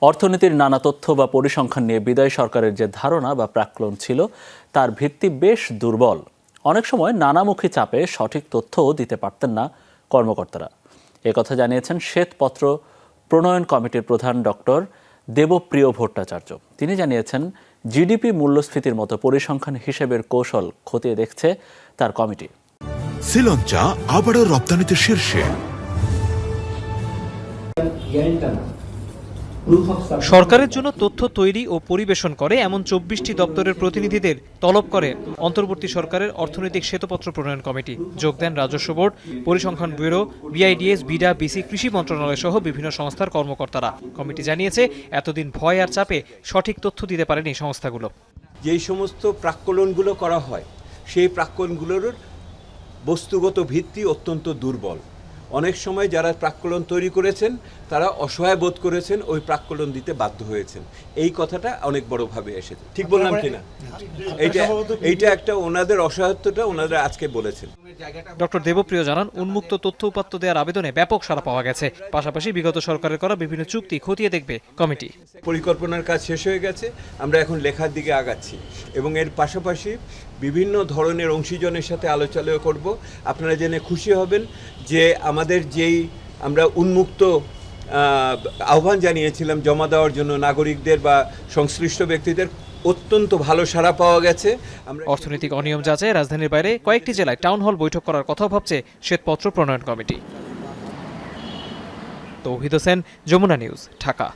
অর্থনীতির নানা তথ্য বা পরিসংখ্যান নিয়ে বিদায়ী সরকারের যে ধারণা বা প্রাক্কলন ছিল তার ভিত্তি বেশ দুর্বল। অনেক সময় নানামুখী চাপে সঠিক তথ্যও দিতে পারতেন না কর্মকর্তারা। একথা জানিয়েছেন শ্বেতপত্র প্রণয়ন কমিটির প্রধান ডক্টর দেবপ্রিয় ভট্টাচার্য। তিনি জানিয়েছেন, জিডিপি মূল্যস্ফীতির মতো পরিসংখ্যান হিসেবের কৌশল খতিয়ে দেখছে তার কমিটি। শ্রীলঙ্কা আবারও রপ্তানিতে শীর্ষে। সরকারের জন্য তথ্য তৈরি ও পরিবেশন করে এমন ২৪টি দপ্তরের প্রতিনিধিদের তলব করে অন্তর্বর্তী সরকারের অর্থনৈতিক শ্বেতপত্র প্রণয়ন কমিটি। যোগ দেন রাজস্ব বোর্ড, পরিসংখ্যান ব্যুরো, বিআইডিএস, বিডা, বিসি, কৃষি মন্ত্রণালয় সহ বিভিন্ন সংস্থার কর্মকর্তারা। কমিটি জানিয়েছে, এতদিন ভয় আর চাপে সঠিক তথ্য দিতে পারেনি সংস্থাগুলো। যেই সমস্ত প্রাক্কলনগুলো করা হয় সেই প্রাক্কলনগুলোর বস্তুগত ভিত্তি অত্যন্ত দুর্বল। অনেক সময় যারা প্রাক্কলন তৈরি করেছেন তারা অসহায় বোধ করেছেন, ওই প্রাক্কলন দিতে বাধ্য হয়েছেন। এই কথাটা অনেক বড়ভাবে এসেছে। ঠিক বললাম কিনা? এইটা একটা ওনাদের অসহায়ত্বটা ওনারা আজকে বলেছেন। ডক্টর দেবপ্রিয় জানান, উন্মুক্ত তথ্য উপাত্ত দেওয়ার আবেদনে ব্যাপক সাড়া পাওয়া গেছে। পাশাপাশি বিগত সরকারের করা বিভিন্ন চুক্তি খতিয়ে দেখবে কমিটি। পরিকল্পনার কাজ শেষ হয়ে গেছে, আমরা এখন লেখার দিকে আগাচ্ছি এবং এর পাশাপাশি বিভিন্ন ধরনের অংশীজনের সাথে আলোচনা করব। আপনারা জেনে খুশি হবেন যে আমাদের যেই আমরা উন্মুক্ত আহ্বান জানিয়েছিলাম জমা দেওয়ার জন্য নাগরিকদের বা সংশ্লিষ্ট ব্যক্তিদের, অত্যন্ত ভালো সাড়া পাওয়া গেছে। অর্থনৈতিক অনিয়ম যাচাই রাজধানীর বাইরে কয়েকটি জেলায় টাউন হল বৈঠক করার কথা ভাবছে শ্বেতপত্র প্রণয়ন কমিটি। তৌহিদ হোসেন, যমুনা নিউজ, ঢাকা।